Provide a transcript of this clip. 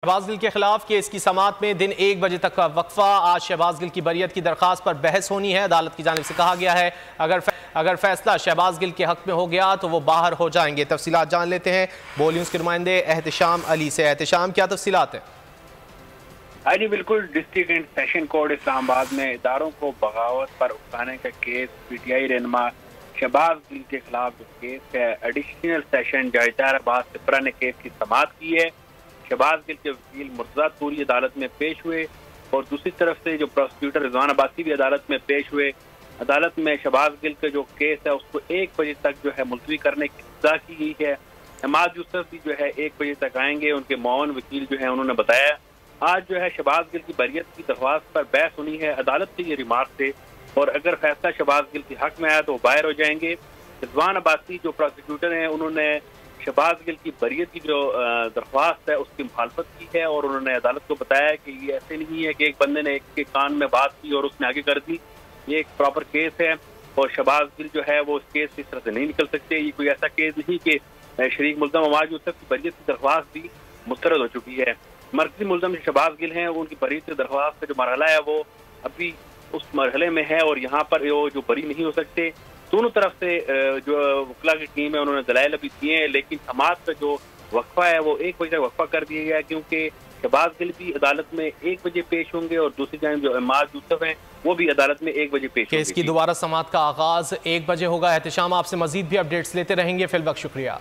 शहबाज गिल के खिलाफ केस की समाअत में दिन 1 बजे तक का वक्फा। आज शहबाज गिल की बरियत की दरखास्त पर बहस होनी है। अदालत की जानिब से कहा गया है अगर फैसला शहबाज गिल के हक में हो गया तो वो बाहर हो जाएंगे। तफसीलात जान लेते हैं बोल न्यूज़ के नुमाइंदे एहतशाम अली से। एहतशाम, क्या तफसीलात है? हाँ जी, बिल्कुल। District and session court Islamabad में इदारों को बगावत पर उकसाने का केस पीटीआई रहनुमा शहबाज गिल के खिलाफ जो केस है, एडिशनल सेशन जज ताहिर अब्बास सिपरा ने केस की समाअत की है। शहबाज गिल के वकील मुर्तज़ा तूरी अदालत में पेश हुए और दूसरी तरफ से जो प्रोसिक्यूटर रिजवान अब्बासी भी अदालत में पेश हुए। अदालत में शहबाज गिल का जो केस है उसको 1 बजे तक जो है मुलतवी करने की सजा की गई है। इमाद यूसुफ भी जो है 1 बजे तक आएंगे। उनके मुआवन वकील जो है उन्होंने बताया आज जो है शहबाज गिल की बरियत की दरख्वास्त पर बहस होनी है। अदालत के ये रिमार्क थे और अगर फैसला शहबाज गिल के हक में आया तो वो बाहर हो जाएंगे। रिजवान अब्बासी जो प्रोसिक्यूटर हैं उन्होंने शहबाज गिल की बरियत की जो दरख्वास्त है उसकी मुखालफत की है और उन्होंने अदालत को बताया कि ये ऐसे नहीं है कि एक बंदे ने एक के कान में बात की और उसने आगे कर दी। ये एक प्रॉपर केस है और शहबाज गिल जो है वो इस केस से इस तरह से नहीं निकल सकते। ये कोई ऐसा केस नहीं कि शरीक मुल्ज़म इमाद यूसुफ की बरियत की दरख्वास्त भी मुस्तरद हो चुकी है। मरकजी मुल्ज़म शहबाज गिल हैं, उनकी बरी से दरख्वास्त का जो मरहला है वो अभी उस मरहले में है और यहाँ पर वो जो बरी नहीं हो सकते। दोनों तरफ से जो वकला की टीम है उन्होंने दलाइल अभी दिए हैं, लेकिन समाअत का जो वक्फा है वो 1 बजे तक वक्फा कर दिया गया है क्योंकि शहबाज गिल भी अदालत में 1 बजे पेश होंगे और दूसरी जानिब जो इमाद यूसुफ हैं वो भी अदालत में 1 बजे पेश होंगे। केस की दोबारा समाअत का आगाज 1 बजे होगा। एहतशाम, आपसे मजीद भी अपडेट्स लेते रहेंगे। फिलवक्त शुक्रिया।